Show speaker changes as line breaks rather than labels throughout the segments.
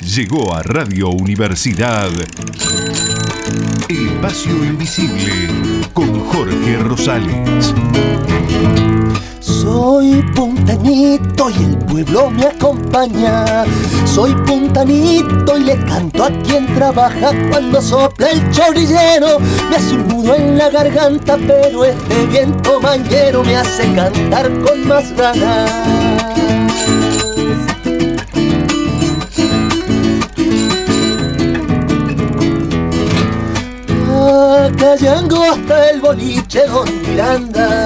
Llegó a Radio Universidad El Espacio Invisible con Jorge Rosales.
Soy puntanito y el pueblo me acompaña. Soy puntanito y le canto a quien trabaja. Cuando sopla el chorrillero me hace un nudo en la garganta, pero este viento mañero me hace cantar con más ganas. Callando hasta el boliche Don Miranda.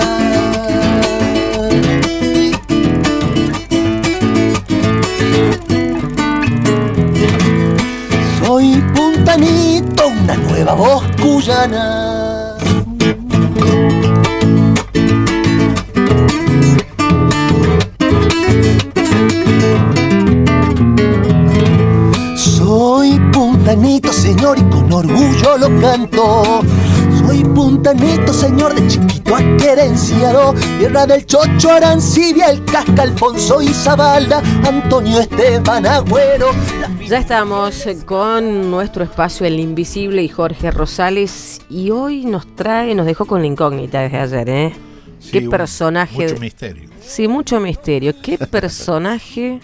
Soy puntanito, una nueva voz cuyana. Soy puntanito, señor, y con orgullo lo canto. Soy puntanito, señor, de chiquito a querenciado. Tierra del Chocho, Arancibia, el Casca, Alfonso y Zabalda, Antonio Esteban Agüero.
Ya estamos con nuestro espacio El Invisible y Jorge Rosales. Y hoy nos dejó con la incógnita desde ayer, ¿eh?
Sí,
¿Qué personaje?
Mucho misterio.
Sí, mucho misterio. ¿Qué personaje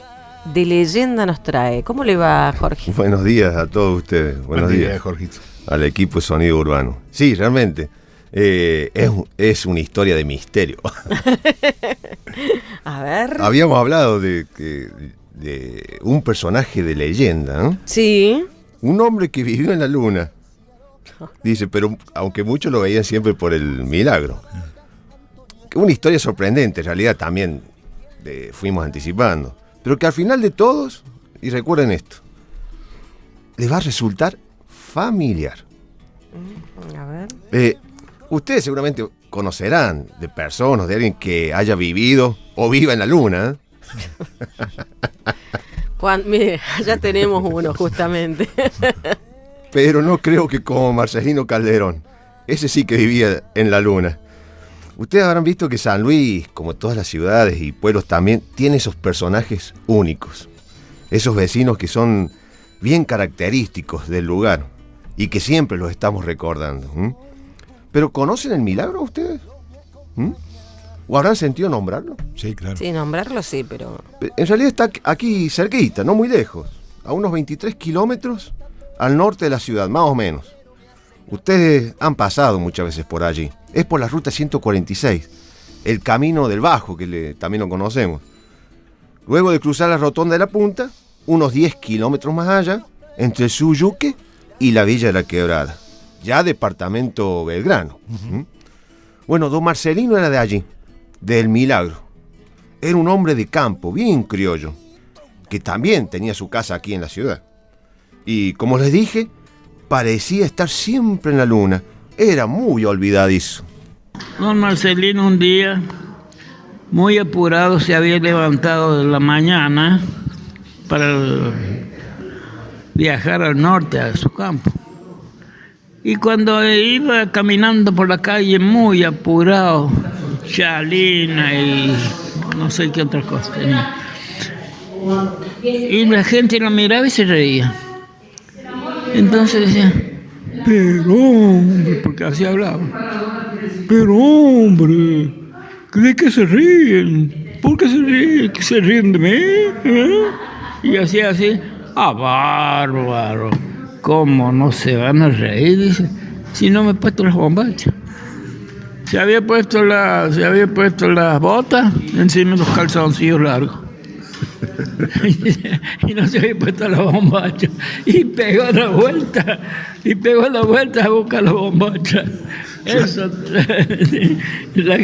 de leyenda nos trae? ¿Cómo le va, Jorge?
Buenos días a todos ustedes. Buenos días,
Jorgito.
Al equipo de Sonido Urbano. Sí, realmente, es una historia de misterio.
A ver.
Habíamos hablado de un personaje de leyenda, ¿no?
Sí.
Un hombre que vivió en la luna. Dice, pero aunque muchos lo veían siempre por el milagro. Una historia sorprendente, en realidad también fuimos anticipando. Pero que al final de todos, y recuerden esto, les va a resultar familiar.
A ver.
Ustedes seguramente conocerán de personas, de alguien que haya vivido o viva en la luna.
Mire, ya tenemos uno justamente.
Pero no creo que como Marcelino Calderón. Ese sí que vivía en la luna. Ustedes habrán visto que San Luis, como todas las ciudades y pueblos también, tiene esos personajes únicos. Esos vecinos que son bien característicos del lugar y que siempre los estamos recordando. ¿Pero conocen el milagro ustedes? ¿O habrán sentido nombrarlo?
Sí, claro.
Sí, nombrarlo sí, pero...
En realidad está aquí cerquita, no muy lejos, a unos 23 kilómetros al norte de la ciudad, más o menos. Ustedes han pasado muchas veces por allí. Es por la ruta 146, el camino del Bajo, que también lo conocemos. Luego de cruzar la rotonda de la Punta, unos 10 kilómetros más allá, entre Suyuque y la Villa de la Quebrada, ya departamento Belgrano. Bueno, don Marcelino era de allí, del Milagro. Era un hombre de campo, bien criollo, que también tenía su casa aquí en la ciudad. Y como les dije, parecía estar siempre en la luna. Era muy olvidadizo.
Don Marcelino un día, muy apurado, se había levantado de la mañana para viajar al norte, a su campo. Y cuando iba caminando por la calle muy apurado, chalina y no sé qué otra cosa tenía. Y la gente lo miraba y se reía. Entonces decía, pero hombre, porque así hablaba. Pero hombre, ¿de qué se ríen? ¿Por qué se ríen? ¿Que se ríen de mí? Y hacía así, bárbaro. ¿Cómo no se van a reír? Dice, si no me he puesto las bombachas. Se había puesto las botas encima de los calzoncillos largos. Y no se había puesto la bombacha. Y pegó la vuelta a buscar la bombacha. Eso. La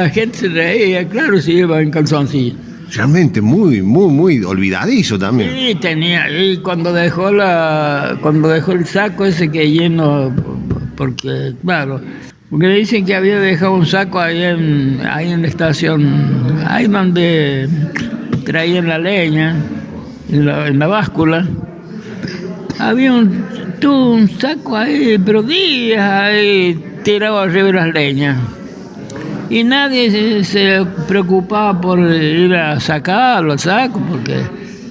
gente se reía, claro, si iba en calzoncillos.
Realmente muy olvidadizo también.
Sí, tenía. Y cuando dejó el saco ese que lleno, porque, claro, porque dicen que había dejado un saco ahí en la estación, ahí donde traían la leña, en la báscula. Había un saco ahí, pero días ahí tirado arriba de las leñas. Y nadie se preocupaba por ir a sacarlo al saco, porque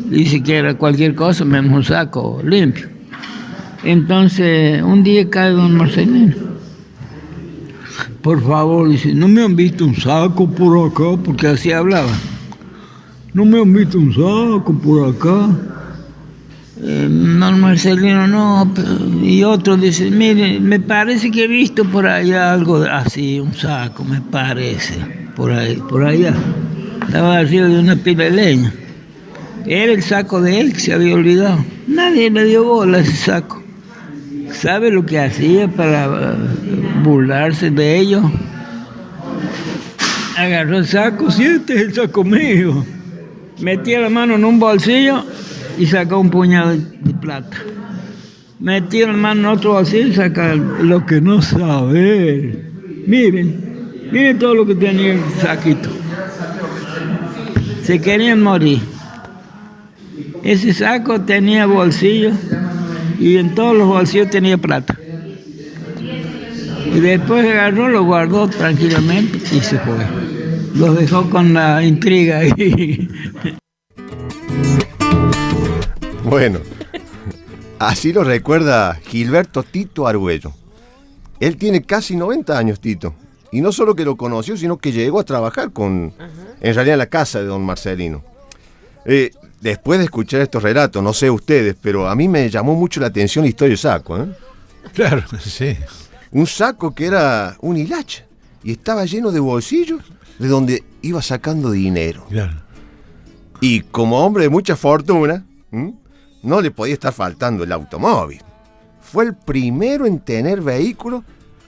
Dice que era cualquier cosa menos un saco limpio. Entonces, un día cae don Marcelino. Por favor, dice, ¿no me han visto un saco por acá? Porque así hablaba. ¿No me han visto un saco por acá? Don Marcelino, no. Y otro dice, mire, me parece que he visto por allá algo así, un saco, me parece. Por allá. Estaba arriba de una pila de leña. Era el saco de él que se había olvidado. Nadie le dio bola a ese saco. ¿Sabe lo que hacía para burlarse de ellos? Agarró el saco, sí, este es el saco mío. Metía la mano en un bolsillo y sacó un puñado de plata. Metía la mano en otro bolsillo y sacó lo que no sabe. Miren todo lo que tenía el saquito. Se querían morir. Ese saco tenía bolsillos y en todos los bolsillos tenía plata. Y después agarró, lo guardó tranquilamente y se fue. Los dejó con la intriga ahí.
Bueno, así lo recuerda Gilberto Tito Argüello. Él tiene casi 90 años, Tito. Y no solo que lo conoció, sino que llegó a trabajar en realidad en la casa de don Marcelino. Después de escuchar estos relatos, no sé ustedes, pero a mí me llamó mucho la atención la historia del saco, ¿eh?
Claro, sí.
Un saco que era un hilacha y estaba lleno de bolsillos de donde iba sacando dinero.
Claro.
Y como hombre de mucha fortuna, no le podía estar faltando el automóvil. Fue el primero en tener vehículo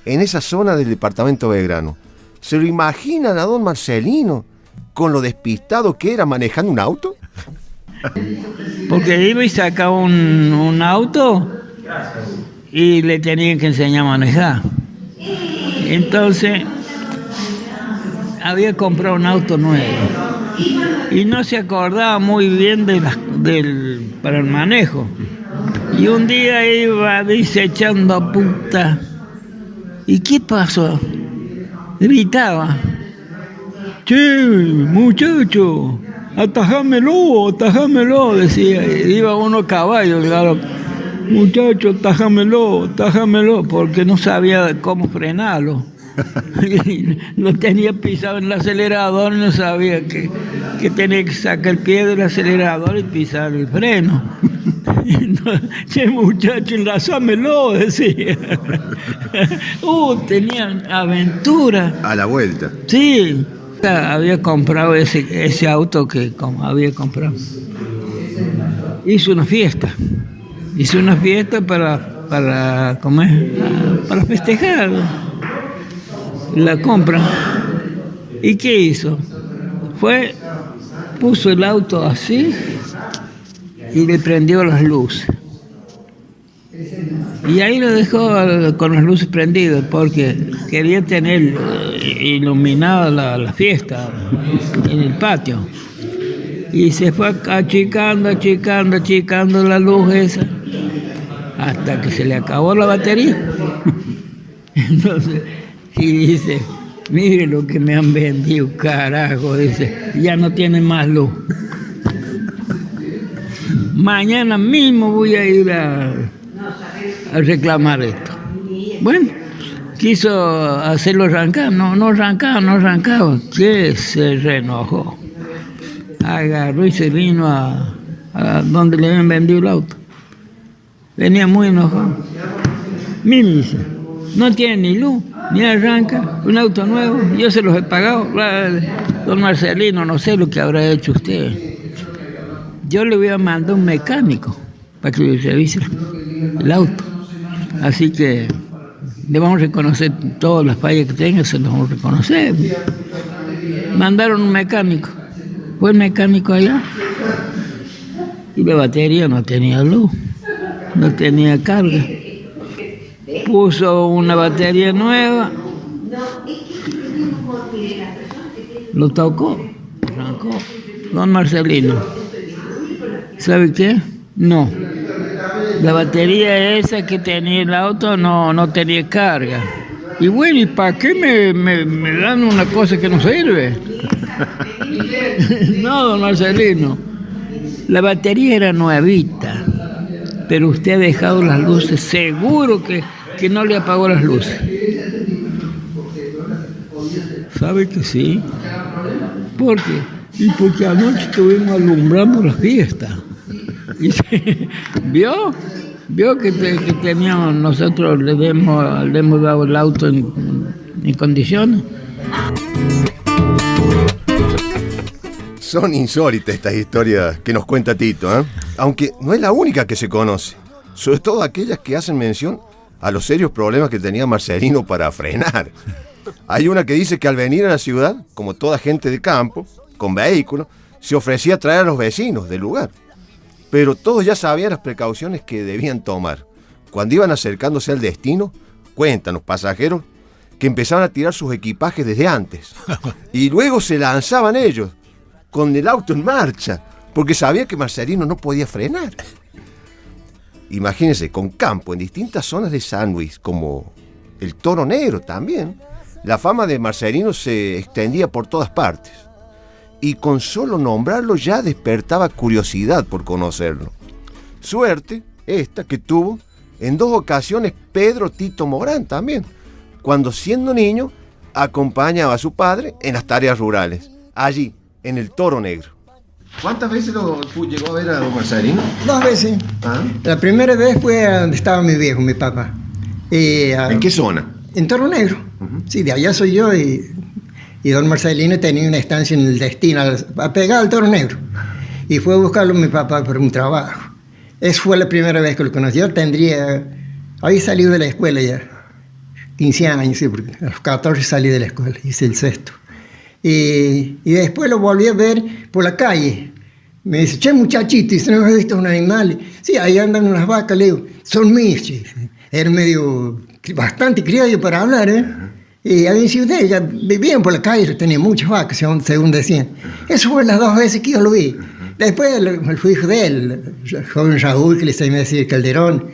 en esa zona del departamento de Belgrano. ¿Se lo imaginan a don Marcelino con lo despistado que era manejando un auto?
Porque iba y sacaba un auto y le tenían que enseñar a manejar. Entonces, había comprado un auto nuevo y no se acordaba muy bien para el manejo. Y un día iba, dice, echando a puta. ¿Y qué pasó? Gritaba. Che, muchacho, atajámelo, decía. Iba uno a caballo, claro. Muchacho, tajámelo, porque no sabía cómo frenarlo. Lo tenía pisado en el acelerador y no sabía que tenía que sacar el pie del acelerador y pisar el freno. Che, muchacho, enlazámelo, decía. Tenían aventura.
A la vuelta.
Sí, había comprado ese auto que había comprado. Hizo una fiesta para festejar la compra. ¿Y qué hizo? Puso el auto así y le prendió las luces. Y ahí lo dejó con las luces prendidas porque quería tener iluminada la fiesta en el patio. Y se fue achicando la luz esa hasta que se le acabó la batería. Entonces, y dice, mire lo que me han vendido, carajo, dice, ya no tiene más luz. Mañana mismo voy a ir a reclamar esto. Bueno, quiso hacerlo arrancar, no arrancaba, que se reenojó. Agarró y se vino a donde le habían vendido el auto. Venía muy enojado. Mire, dice, no tiene ni luz, ni arranca, un auto nuevo, yo se los he pagado. Don Marcelino, no sé lo que habrá hecho usted. Yo le voy a mandar un mecánico para que le revise el auto. Así que le vamos a reconocer todas las fallas que tenga, se las vamos a reconocer. Mandaron un mecánico. Fue el mecánico allá y la batería no tenía luz, no tenía carga. Puso una batería nueva, lo tocó, arrancó. Don Marcelino, ¿sabe qué? No. La batería esa que tenía el auto no tenía carga. Y bueno, ¿y para qué me dan una cosa que no sirve? No, don Marcelino. La batería era nuevita, pero usted ha dejado las luces, seguro que no le apagó las luces. ¿Sabe que sí? ¿Por qué? Y porque anoche estuvimos alumbrando la fiesta. Y vio que teníamos, nosotros le hemos dado el auto en condiciones.
Son insólitas estas historias que nos cuenta Tito, ¿eh? Aunque no es la única que se conoce, sobre todo aquellas que hacen mención a los serios problemas que tenía Marcelino para frenar. Hay una que dice que al venir a la ciudad, como toda gente de campo, con vehículo, se ofrecía a traer a los vecinos del lugar. Pero todos ya sabían las precauciones que debían tomar. Cuando iban acercándose al destino, cuentan los pasajeros que empezaban a tirar sus equipajes desde antes. Y luego se lanzaban ellos, con el auto en marcha, porque sabía que Marcelino no podía frenar. Imagínense, con campo en distintas zonas de San Luis, como el Toro Negro también, la fama de Marcelino se extendía por todas partes. Y con solo nombrarlo ya despertaba curiosidad por conocerlo. Suerte esta que tuvo en 2 ocasiones Pedro Tito Morán también, cuando siendo niño acompañaba a su padre en las tareas rurales, allí, en el Toro Negro. ¿Cuántas veces llegó a ver a don Marcelino?
2 veces.
¿Ah?
La primera vez fue donde estaba mi viejo, mi papá.
¿En qué zona?
En Toro Negro. Uh-huh. Sí, de allá soy yo y don Marcelino tenía una estancia en el destino, apegado al Toro Negro. Y fue a buscarlo mi papá por un trabajo. Esa fue la primera vez que lo conocí. Yo había salido de la escuela ya, 15 años, sí, porque a los 14 salí de la escuela, hice el sexto. Y después lo volví a ver por la calle. Me dice, che, muchachito, ¿y no has visto un animal? Sí, ahí andan unas vacas, le digo, son mis, che. Era bastante criollo para hablar, ¿eh? Y a mi ciudad ya vivían por la calle, tenía muchas vacas, según decían. Eso fue las 2 veces que yo lo vi. Después el hijo de él, el joven Raúl, que le sabía decir Calderón,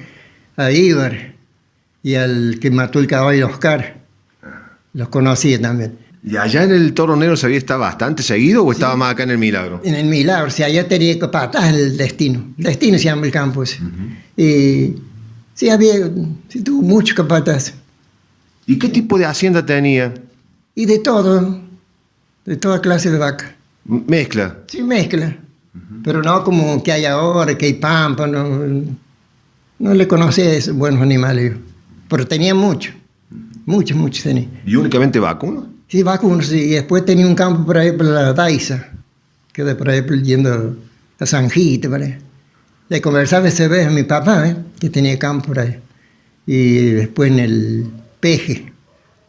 a Ibar, y al que mató el caballo Oscar, los conocía también.
¿Y allá en el Toro Negro se había estado bastante seguido o estaba más acá en el Milagro?
En el Milagro, o sea, allá tenía capataz en el destino. El destino se llama el campo ese. Uh-huh. Y sí, tuvo muchos capataz.
¿Y qué tipo de hacienda tenía?
Y de todo, de toda clase de vaca.
¿Mezcla?
Sí, mezcla. Uh-huh. Pero no como que hay ahora, que hay pampa, no le conocía esos buenos animales. Pero tenía muchos tenía.
¿Y únicamente vacuno?
Sí, vacunos, sí. Y después tenía un campo por ahí por la Daiza, que de por ahí yendo a Sanjita, por ahí. Le conversaba ese vez a mi papá, que tenía campo por ahí. Y después en el Peje,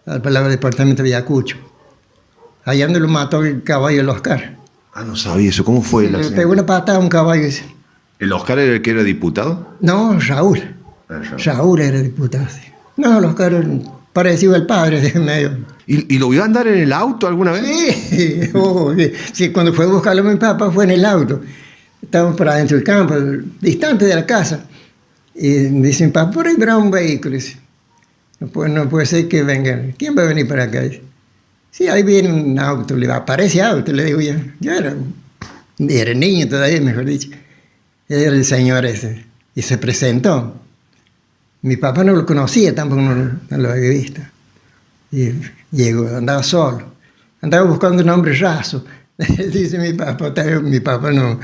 al palabra departamento de Ayacucho. Allá donde lo mató el caballo el Oscar.
Ah, no sabía eso. ¿Cómo fue?
Le pegó una patada a un caballo ese.
¿El Oscar era el que era diputado?
No, Raúl. Raúl era diputado, sí. No, el Oscar era parecido al padre de medio.
¿Y lo vio andar en el auto alguna vez?
Sí, sí, cuando fue a buscarlo a mi papá fue en el auto. Estábamos por adentro del campo, distante de la casa. Y dice mi papá, por ahí verá un vehículo. Dice, no puede ser que venga. ¿Quién va a venir para acá? Dice, sí, ahí viene un auto. Le aparece auto, le digo yo. Yo era niño todavía, mejor dicho. Era el señor ese. Y se presentó. Mi papá no lo conocía, tampoco no lo había visto. Y llegó, andaba solo. Andaba buscando un hombre raso. Dice mi papá no.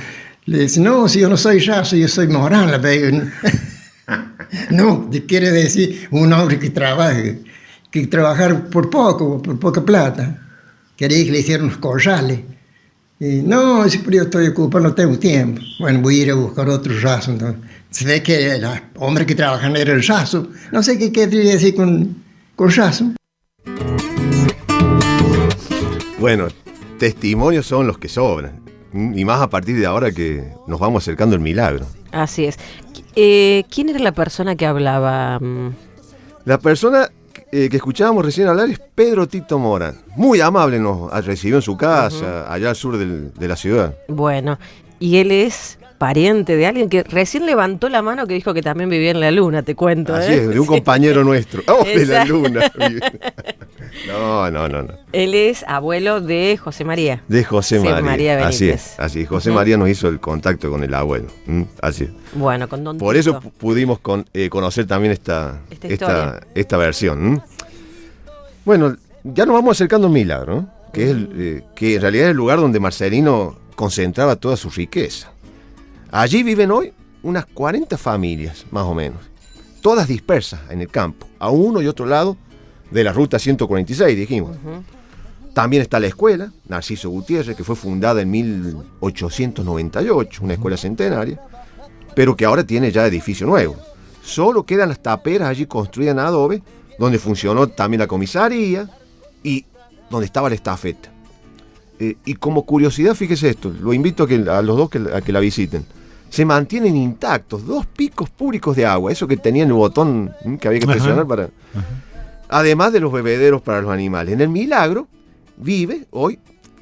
Le dice, no, si yo no soy raso, yo soy Morán, la pega. No, quiere decir un hombre que trabaje, que trabajar por poca plata. Quería que le hicieran unos corrales. Y no, si yo estoy ocupado, no tengo tiempo. Bueno, voy a ir a buscar otro raso. Entonces, se ve que el hombre que trabaja era el raso. No sé qué quería decir con raso.
Bueno, testimonios son los que sobran. Y más a partir de ahora que nos vamos acercando al Milagro.
Así es. ¿Quién era la persona que hablaba?
La persona que escuchábamos recién hablar es Pedro Tito Morán. Muy amable, nos recibió en su casa, allá al sur de la ciudad.
Bueno, y él es pariente de alguien que recién levantó la mano que dijo que también vivía en la luna, te cuento.
Así es, de un compañero nuestro. ¡Oh, de la
Exacto.
luna! No.
Él es abuelo de José María.
De José María. Así
Benítez.
es, así es. José María nos hizo el contacto con el abuelo. Así es.
Bueno, con Don
Por
Tito.
eso pudimos conocer también esta versión. Bueno, ya nos vamos acercando a un milagro, ¿no? Que es que en realidad es el lugar donde Marcelino concentraba toda su riqueza. Allí viven hoy unas 40 familias, más o menos, todas dispersas en el campo, a uno y otro lado de la ruta 146, dijimos. También está la escuela, Narciso Gutiérrez, que fue fundada en 1898, una escuela centenaria, pero que ahora tiene ya edificio nuevo. Solo quedan las taperas allí construidas en adobe, donde funcionó también la comisaría y donde estaba la estafeta. Y como curiosidad, fíjese esto, lo invito a los dos a que la visiten. Se mantienen intactos 2 picos públicos de agua, eso que tenían el botón que había que presionar para... Además de los bebederos para los animales. En el Milagro vive hoy,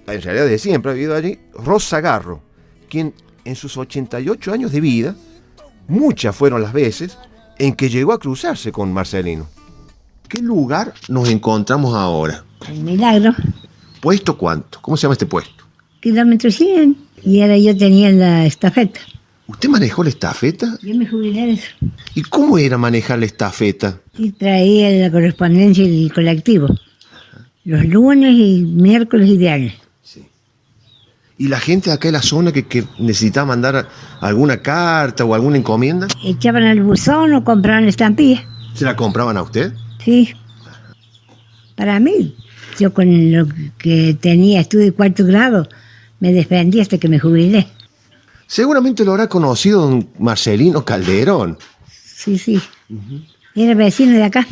en realidad de siempre ha vivido allí, Rosa Garro, quien en sus 88 años de vida, muchas fueron las veces en que llegó a cruzarse con Marcelino. ¿Qué lugar nos encontramos ahora?
El Milagro,
¿Puesto cuánto? ¿Cómo se llama este puesto?
kilómetro 100. Y ahora yo tenía la estafeta.
¿Usted manejó la estafeta?
Yo me jubilé de eso.
¿Y cómo era manejar la estafeta?
Y traía la correspondencia y el colectivo. Los lunes y miércoles y viernes.
¿Y la gente acá en la zona que necesitaba mandar alguna carta o alguna encomienda?
Echaban al buzón o compraban estampillas.
¿Se la compraban a usted?
Sí. Para mí, yo con lo que tenía estudio de 4º grado, me defendí hasta que me jubilé.
Seguramente lo habrá conocido don Marcelino Calderón.
Sí. Era vecino de acá.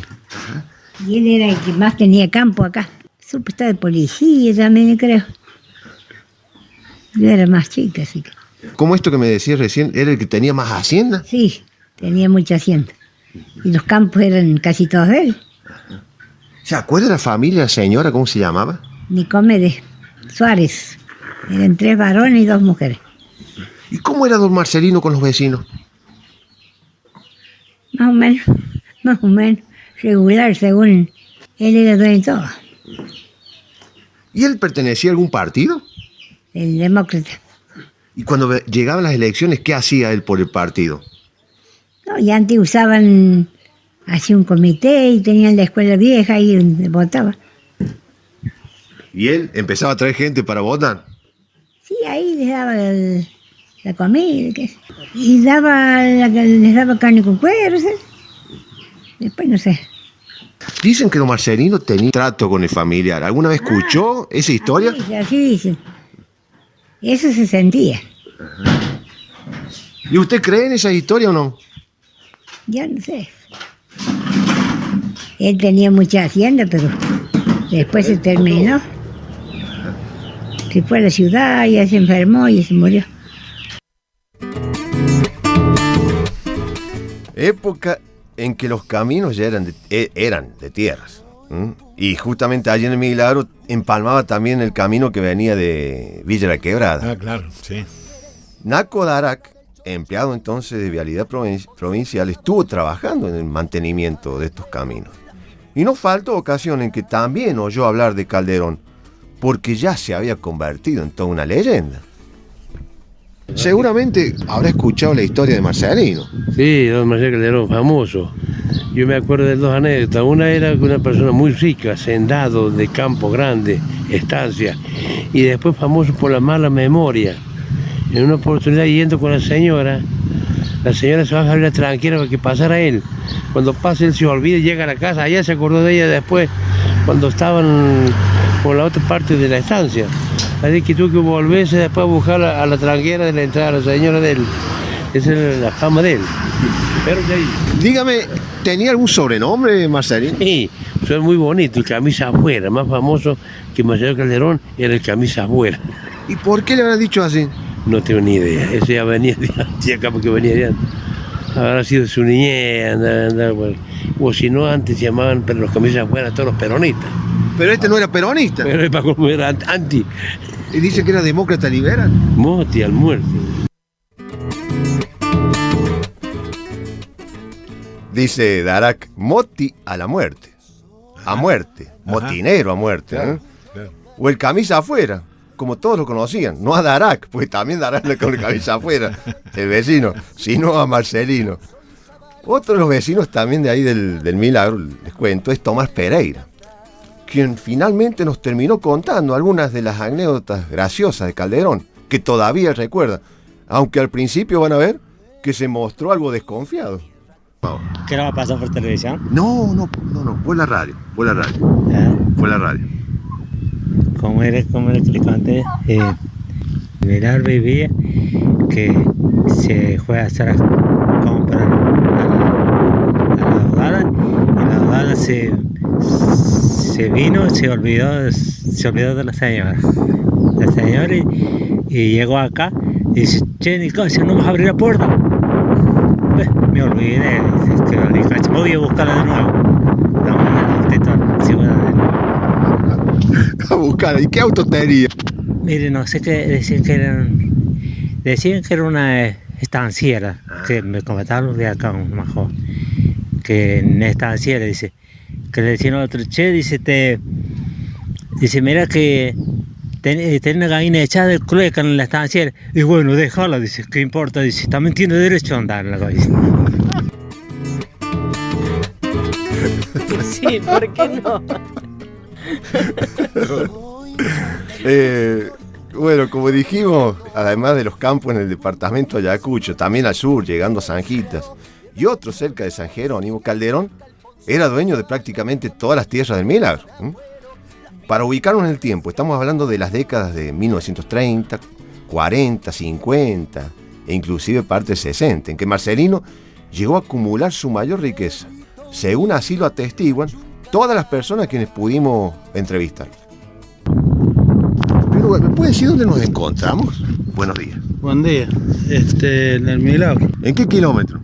Y él era el que más tenía campo acá. Supo estar de policía también, creo. Yo era más chica, así que...
¿Cómo esto que me decía recién, era el que tenía más hacienda?
Sí, tenía mucha hacienda. Y los campos eran casi todos de él.
¿Se acuerda la familia, la señora, cómo se llamaba?
Nicomedes Suárez. Eran 3 varones y 2 mujeres.
¿Y cómo era don Marcelino con los vecinos?
Más o menos. Regular, según él era dueño de todo.
¿Y él pertenecía a algún partido?
El demócrata.
¿Y cuando llegaban las elecciones, qué hacía él por el partido?
No, y antes usaban así un comité y tenían la escuela vieja ahí donde votaba.
¿Y él empezaba a traer gente para votar?
Sí, ahí les daba la comida, qué sé. Y les daba carne con cuero, ¿sabes? Después no sé.
Dicen que don Marcelino tenía trato con el familiar. ¿Alguna vez escuchó esa historia?
Así dicen. Eso se sentía.
¿Y usted cree en esa historia o no?
Yo no sé. Él tenía mucha hacienda, pero después se terminó. Se fue a la ciudad, ya se enfermó y se murió.
Época en que los caminos ya eran de tierras. Y justamente allí en el Milagro empalmaba también el camino que venía de Villa La Quebrada.
Ah, claro, sí.
Naco Darac, empleado entonces de Vialidad Provincial, estuvo trabajando en el mantenimiento de estos caminos. Y no faltó ocasión en que también oyó hablar de Calderón, porque ya se había convertido en toda una leyenda. Seguramente habrá escuchado la historia de Marcelino.
Sí, don Marcelino Calderón, famoso. Yo me acuerdo de 2 anécdotas. Una era una persona muy rica, hacendado, de campo grande, estancia, y después famoso por la mala memoria. En una oportunidad yendo con la señora se baja a abrir la tranquera para que pasara él. Cuando pasa él se olvida y llega a la casa. Allá se acordó de ella después, cuando estaban por la otra parte de la estancia. Así que tuvo que volverse después a buscar a la tranquera de la entrada, la señora de él. Esa era la fama de él. Pero de ahí.
Dígame, ¿tenía algún sobrenombre, Marcelino?
Sí, son muy bonito, el camisa afuera, más famoso que Marcelino Calderón era el camisa afuera.
¿Y por qué le habrán dicho así?
No tengo ni idea, ese ya venía de antes, acá porque venía de antes. Habrá sido su niñez, andar, o si no, antes llamaban, pero los camisas afuera, todos los peronistas.
Pero este no era peronista.
Pero es para como era anti.
Y dice que era demócrata liberal.
Moti al muerto.
Dice Darac, moti a la muerte. A muerte. Motinero a muerte.
Claro,
¿eh?
claro.
O el camisa afuera, como todos lo conocían. No a Darac, pues también Darac le con el camisa afuera, el vecino, sino a Marcelino. Otro de los vecinos también de ahí del Milagro, les cuento, es Tomás Pereira, quien finalmente nos terminó contando algunas de las anécdotas graciosas de Calderón, que todavía recuerda, aunque al principio van a ver que se mostró algo desconfiado.
¿Qué no va a pasar por televisión?
No, fue la radio. Fue la radio.
¿Cómo era que le conté? Mirar vivía que se fue a hacer compras a la abogada, y la abogada se vino, se olvidó de la señora. La señora y llegó acá y dice, che, Nicolás, ¿no vas a abrir la puerta? Me olvidé, voy a buscarla de nuevo.
A buscarla, ¿y qué auto tenía?
Mire, no sé qué, decían que era una estanciera, que me comentaron los de acá, un más joven, que en estanciera, dice, que le decían a otro, che, dice, mira que tenés una gallina echada de clueca en la estanciera, y bueno, déjala, dice, ¿qué importa? Dice, también tiene derecho a andar en la gallina.
Sí, ¿por qué no?
Bueno, como dijimos, además de los campos en el departamento de Ayacucho, también al sur, llegando a Sanjitas, y otro cerca de San Jerónimo, Calderón era dueño de prácticamente todas las tierras del Milagro. Para ubicarnos en el tiempo, estamos hablando de las décadas de 1930, 40, 50 e inclusive parte del 60, en que Marcelino llegó a acumular su mayor riqueza, según así lo atestiguan todas las personas a quienes pudimos entrevistar. Pero ¿me puede decir dónde nos encontramos? Buenos días.
Buen día. En el Milagro.
¿En qué kilómetro?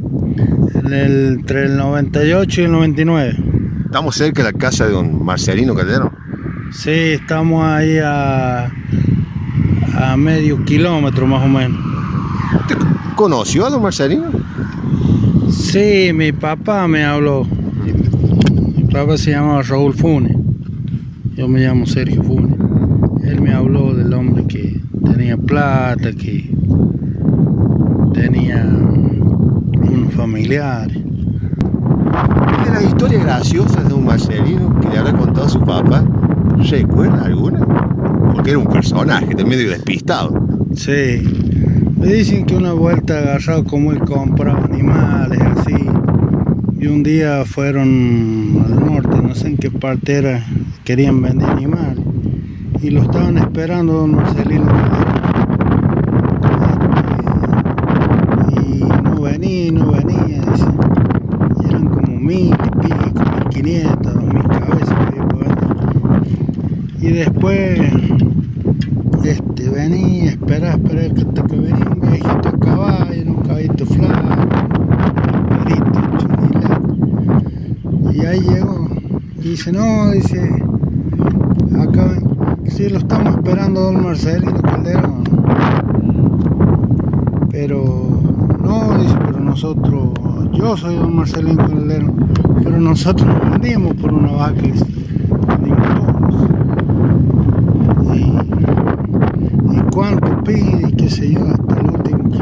Entre el 98 y el 99.
¿Estamos cerca de la casa de don Marcelino Calderón?
Sí, estamos ahí a medio kilómetro más o menos.
¿Usted conoció a don Marcelino?
Sí, mi papá me habló. Mi papá se llamaba Raúl Funes. Yo me llamo Sergio Funes. Él me habló del hombre que tenía plata, que tenía unos familiares.
De las historias graciosas de don Marcelino que le habrá contado su papá, ¿recuerda alguna? Porque era un personaje de medio despistado.
Sí. Me dicen que una vuelta agarrado como él compraba animales así. Y un día fueron al norte, no sé en qué parte era, querían vender animales. Y lo estaban esperando don Marcelino. Y no venía, dice. Y eran como 1000 y pico, 1500, 2000 cabezas que había por vender. Y después venía, esperaba hasta que venía un viejito a caballo, un caballito flaco, un perito chunilaco. Y ahí llegó. Y dice, no, dice, acá sí lo estamos esperando a don Marcelino Calderón. Pero no, dice, pero nosotros, yo soy don Marcelino Calderón, pero nosotros nos vendimos por una vaca, dice, y cuánto pide, y qué sé yo, hasta el último que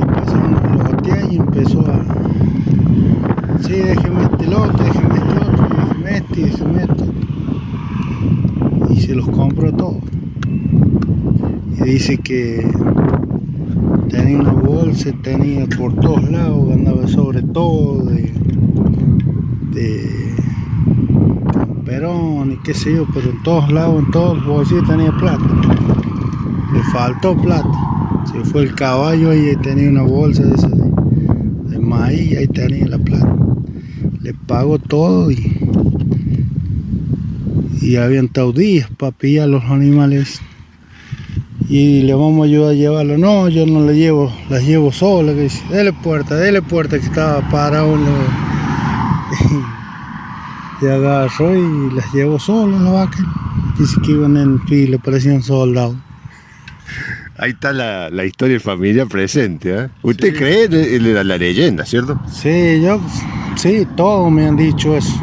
empezaron a lotear y empezó a, sí, déjeme este lote, déjeme este. Y se los compró todos. Y dice que tenía una bolsa, tenía por todos lados, andaba sobre todo de camperón y qué sé yo, pero en todos lados, en todos los bolsillos tenía plata. Le faltó plata. Se fue el caballo y tenía una bolsa de esas de maíz y ahí tenía la plata. Le pagó todo y habían estado días para pillar los animales. Y le vamos a ayudar a llevarlo. No, yo no le llevo, las llevo sola. Que dice, dele puerta, que estaba parado en y agarró y las llevó sola la vaca. Dice que iban en fila, parecían soldados.
Ahí está la historia familiar presente, ¿eh? ¿Usted cree en la leyenda, cierto?
Sí, todos me han dicho eso.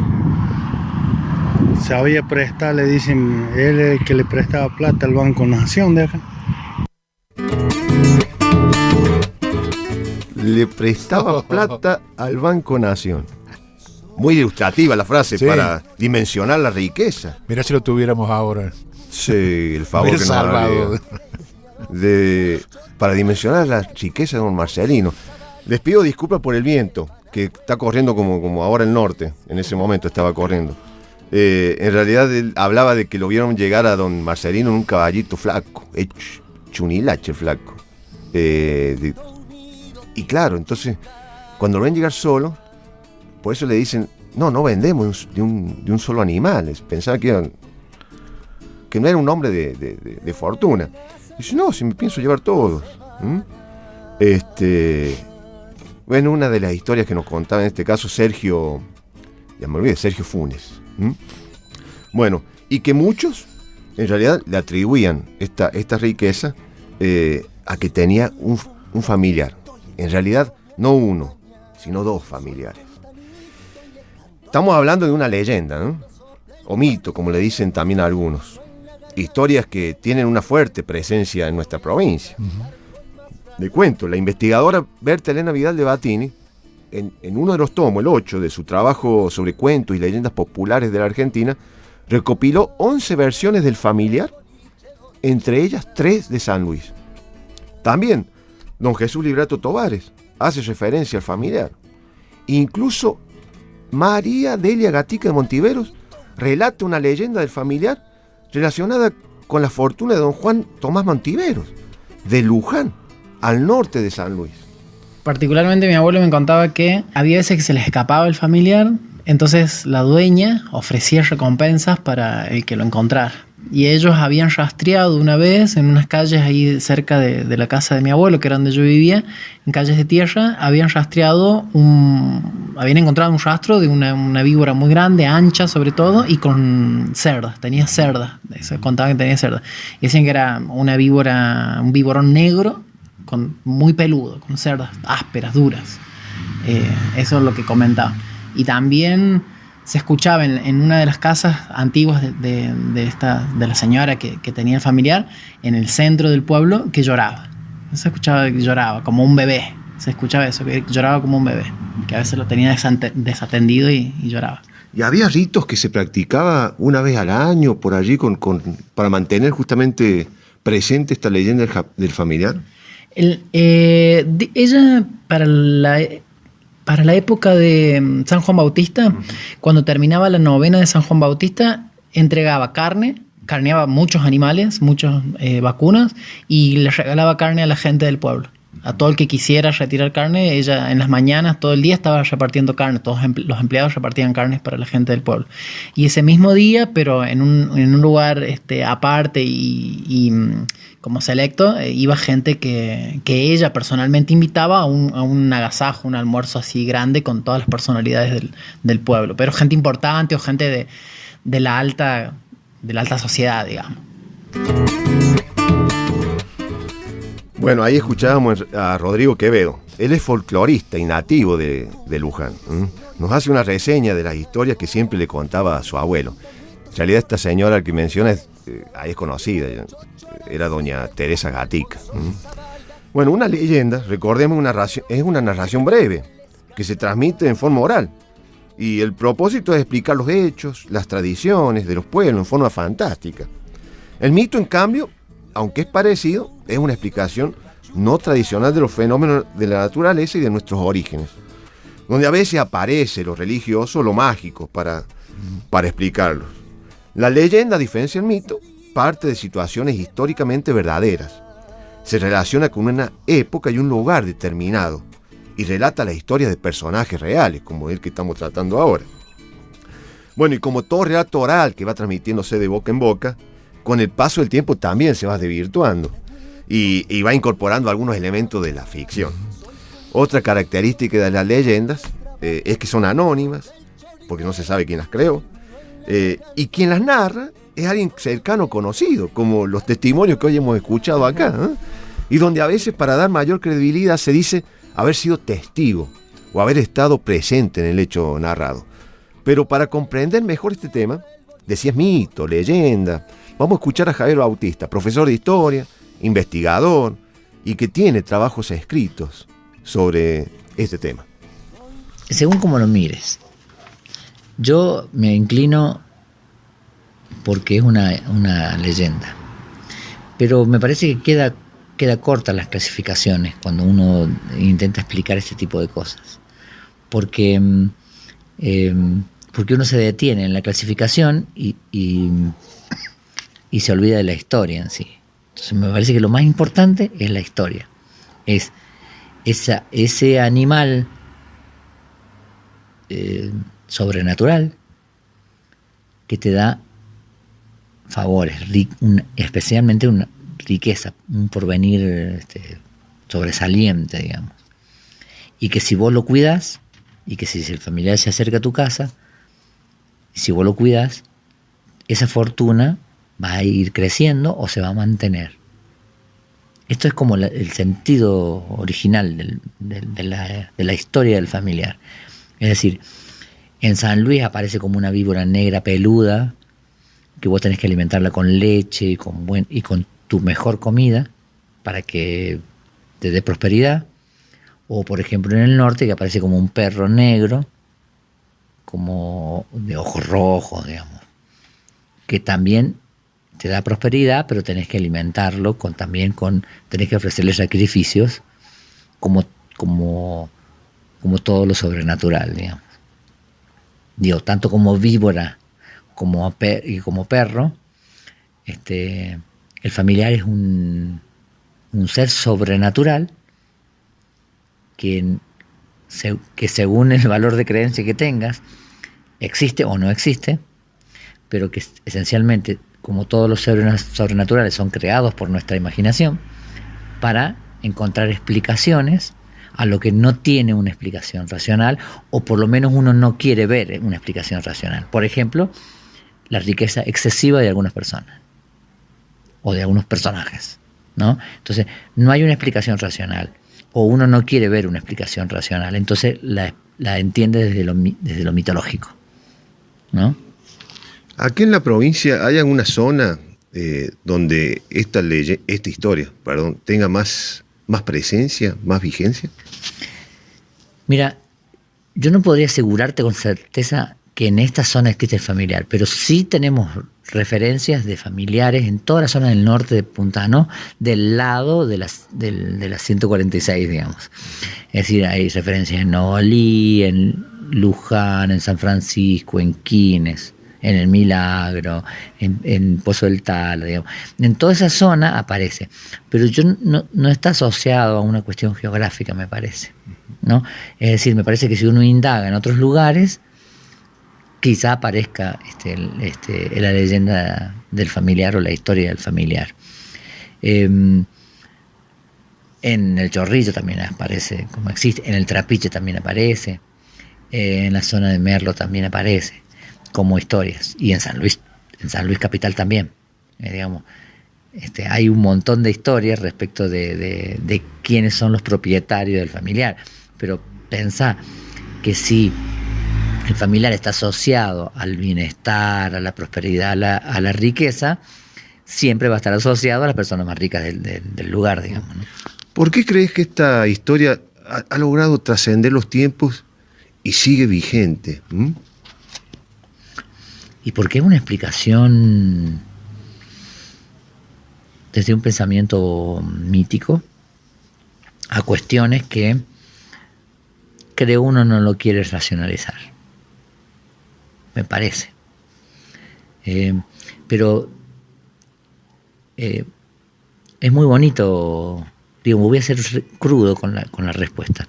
Sabía prestar, le dicen, él es el que le prestaba plata al Banco Nación de acá.
Le prestaba plata al Banco Nación. Muy ilustrativa la frase para dimensionar la riqueza.
Mirá si lo tuviéramos ahora.
Sí, el favor que nos haría. Para dimensionar la riqueza de don Marcelino. Les pido disculpas por el viento, que está corriendo como ahora el norte. En ese momento estaba corriendo. En realidad él hablaba de que lo vieron llegar a don Marcelino en un caballito flaco, chunilache flaco. Y claro, entonces, cuando lo ven llegar solo, por eso le dicen, no vendemos de un solo animal. Pensaba que no era un hombre de fortuna. Dice, no, si me pienso llevar todos. Bueno, una de las historias que nos contaba en este caso Sergio Funes. Bueno, y que muchos en realidad le atribuían esta riqueza a que tenía un familiar. En realidad, no uno, sino dos familiares. Estamos hablando de una leyenda, ¿no? O mito, como le dicen también a algunos. Historias que tienen una fuerte presencia en nuestra provincia. Le cuento, la investigadora Berta Elena Vidal de Batini, en uno de los tomos, el 8, de su trabajo sobre cuentos y leyendas populares de la Argentina, recopiló 11 versiones del familiar, entre ellas 3 de San Luis. También, don Jesús Librato Tovares hace referencia al familiar. Incluso María Delia Gatica de Montiveros relata una leyenda del familiar relacionada con la fortuna de don Juan Tomás Montiveros, de Luján, al norte de San Luis.
Particularmente mi abuelo me contaba que había veces que se les escapaba el familiar, entonces la dueña ofrecía recompensas para el que lo encontrara. Y ellos habían rastreado una vez en unas calles ahí cerca de la casa de mi abuelo, que era donde yo vivía, en calles de tierra, habían encontrado un rastro de una víbora muy grande, ancha sobre todo, y con cerdas, tenía cerdas, contaban que tenía cerdas. Y decían que era una víbora, un víborón negro, muy peludo, con cerdas ásperas, duras. Eso es lo que comentaba. Y también se escuchaba en una de las casas antiguas de la señora que tenía el familiar, en el centro del pueblo, que lloraba. Se escuchaba que lloraba, como un bebé. Se escuchaba eso, que lloraba como un bebé, que a veces lo tenía desatendido y lloraba.
¿Y había ritos que se practicaba una vez al año por allí para mantener justamente presente esta leyenda del familiar? Ella,
para la época de San Juan Bautista, cuando terminaba la novena de San Juan Bautista, entregaba carneaba muchos animales, muchas vacunas, y le regalaba carne a la gente del pueblo. A todo el que quisiera retirar carne, ella en las mañanas, todo el día estaba repartiendo carne, todos los empleados repartían carnes para la gente del pueblo. Y ese mismo día, pero en un lugar aparte y como selecto, iba gente que ella personalmente invitaba a un agasajo, un almuerzo así grande con todas las personalidades del pueblo, pero gente importante o gente de la alta sociedad, digamos.
Bueno, ahí escuchábamos a Rodrigo Quevedo. Él es folclorista y nativo de Luján. Nos hace una reseña de las historias que siempre le contaba a su abuelo. En realidad esta señora que menciona es conocida, era doña Teresa Gatica. Bueno, una leyenda, recordemos, es una narración breve que se transmite en forma oral. Y el propósito es explicar los hechos, las tradiciones de los pueblos en forma fantástica. El mito, en cambio, aunque es parecido, es una explicación no tradicional de los fenómenos de la naturaleza y de nuestros orígenes, donde a veces aparece lo religioso, lo mágico, para explicarlos. La leyenda, a diferencia del mito, parte de situaciones históricamente verdaderas. Se relaciona con una época y un lugar determinado y relata la historia de personajes reales, como el que estamos tratando ahora. Bueno, y como todo relato oral que va transmitiéndose de boca en boca, con el paso del tiempo también se va desvirtuando y va incorporando algunos elementos de la ficción. Otra característica de las leyendas es que son anónimas, porque no se sabe quién las creó, y quien las narra es alguien cercano conocido, como los testimonios que hoy hemos escuchado acá, y donde a veces para dar mayor credibilidad se dice haber sido testigo o haber estado presente en el hecho narrado. Pero para comprender mejor este tema, de si es mito, leyenda, vamos a escuchar a Javier Bautista, profesor de historia, investigador y que tiene trabajos escritos sobre este tema.
Según como lo mires, yo me inclino porque es una leyenda, pero me parece que queda corta las clasificaciones cuando uno intenta explicar este tipo de cosas, porque uno se detiene en la clasificación y se olvida de la historia en sí. Entonces me parece que lo más importante es la historia, es ese animal sobrenatural que te da favores, especialmente una riqueza, un porvenir sobresaliente, digamos. Y que si vos lo cuidas, y que si el familiar se acerca a tu casa, si vos lo cuidas, esa fortuna va a ir creciendo o se va a mantener. Esto es como el sentido original de la historia del familiar. Es decir, en San Luis aparece como una víbora negra peluda, que vos tenés que alimentarla con leche y con tu mejor comida para que te dé prosperidad. O por ejemplo en el norte, que aparece como un perro negro, como de ojos rojos, digamos, que también te da prosperidad, pero tenés que alimentarlo tenés que ofrecerle sacrificios como todo lo sobrenatural, digamos. Digo, tanto como víbora como perro, el familiar es un ser sobrenatural que según el valor de creencia que tengas, existe o no existe, pero que esencialmente, como todos los seres sobrenaturales, son creados por nuestra imaginación para encontrar explicaciones a lo que no tiene una explicación racional, o por lo menos uno no quiere ver una explicación racional. Por ejemplo, la riqueza excesiva de algunas personas o de algunos personajes, ¿no? Entonces, no hay una explicación racional, o uno no quiere ver una explicación racional, entonces la entiende desde lo mitológico, ¿no?
Aquí en la provincia hay alguna zona donde esta historia, tenga más presencia, más vigencia.
Mira, yo no podría asegurarte con certeza que en esta zona existe el familiar, pero sí tenemos referencias de familiares en toda la zona del norte de Puntano, del lado de las 146, digamos. Es decir, hay referencias en Novalí, en Luján, en San Francisco, en Quines, en El Milagro, en Pozo del Tala, digamos. En toda esa zona aparece, pero no está asociado a una cuestión geográfica, me parece, ¿no? Es decir, me parece que si uno indaga en otros lugares, quizá aparezca la leyenda del familiar o la historia del familiar. En el Chorrillo también aparece, como existe, en el Trapiche también aparece, en la zona de Merlo también aparece como historias, y en San Luis capital también, digamos. Hay un montón de historias respecto de quiénes son los propietarios del familiar, pero pensá que si el familiar está asociado al bienestar, a la prosperidad, a la riqueza, siempre va a estar asociado a las personas más ricas del lugar, digamos, ¿no?
¿Por qué crees que esta historia ha logrado trascender los tiempos y sigue vigente?
Y porque es una explicación desde un pensamiento mítico a cuestiones que creo uno no lo quiere racionalizar, me parece. Pero es muy bonito, digo, me voy a ser crudo con la respuesta.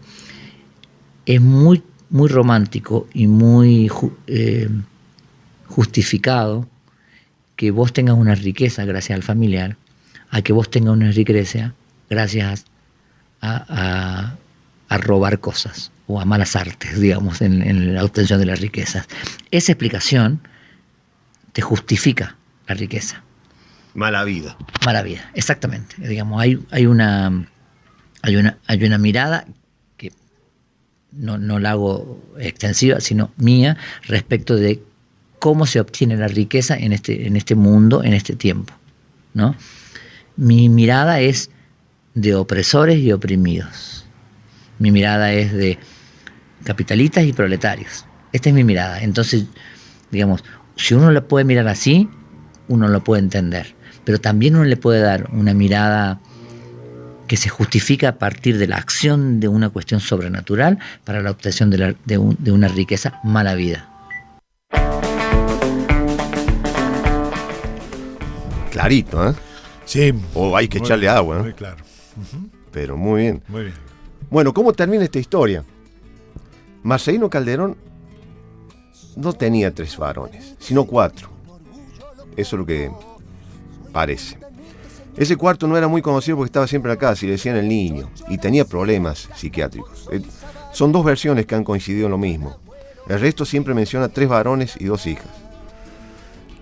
Es muy, muy romántico y muy justificado que vos tengas una riqueza gracias al familiar, a que vos tengas una riqueza gracias a robar cosas o a malas artes, digamos, en la obtención de las riquezas. Esa explicación te justifica la riqueza.
Mala vida.
Mala vida, exactamente. Digamos, hay una mirada que no la hago extensiva, sino mía, respecto de cómo se obtiene la riqueza en este mundo, en este tiempo, ¿no? Mi mirada es de opresores y oprimidos. Mi mirada es de capitalistas y proletarios. Esta es mi mirada. Entonces, digamos, si uno la puede mirar así, uno lo puede entender. Pero también uno le puede dar una mirada que se justifica a partir de la acción de una cuestión sobrenatural para la obtención de una riqueza mala vida.
Clarito, ¿eh?
Sí.
O hay que echarle agua, ¿no?
Muy claro.
Pero muy bien.
Muy bien.
Bueno, ¿cómo termina esta historia? Marcelino Calderón no tenía 3 varones, sino 4. Eso es lo que parece. Ese cuarto no era muy conocido porque estaba siempre en la casa y le decían el niño, y tenía problemas psiquiátricos. Son 2 versiones que han coincidido en lo mismo. El resto siempre menciona 3 varones y 2 hijas.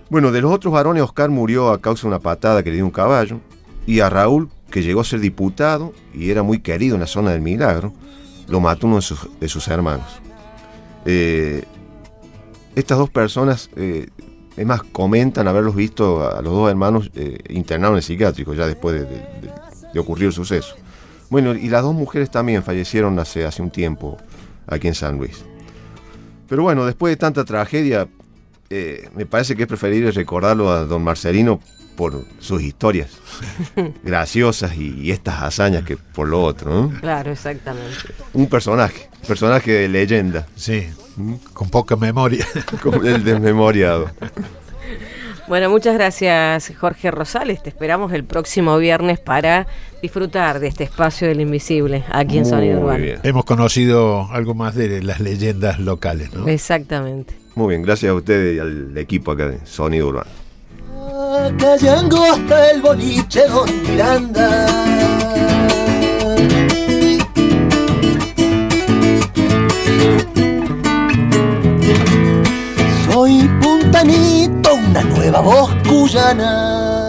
Bueno, de los otros varones, Oscar murió a causa de una patada que le dio un caballo, y a Raúl, que llegó a ser diputado y era muy querido en la zona del Milagro, lo mató uno de sus hermanos. Estas 2 personas, es más, comentan haberlos visto a los 2 hermanos internados en el psiquiátrico ya después de ocurrir el suceso. Bueno, y las 2 mujeres también fallecieron hace un tiempo aquí en San Luis. Pero bueno, después de tanta tragedia, me parece que es preferible recordarlo a don Marcelino por sus historias graciosas y estas hazañas que por lo otro, ¿no?
Claro, exactamente.
Un personaje de leyenda.
Sí, con poca memoria.
Como el desmemoriado.
Bueno, muchas gracias, Jorge Rosales. Te esperamos el próximo viernes para disfrutar de este espacio del invisible aquí en Sonido Urbano.
Bien.
Hemos conocido algo más de las leyendas locales, ¿no?
Exactamente.
Muy bien, gracias a ustedes y al equipo acá de Sonido Urbano.
Callango hasta el boliche Don Miranda. Soy puntanito, una nueva voz cuyana.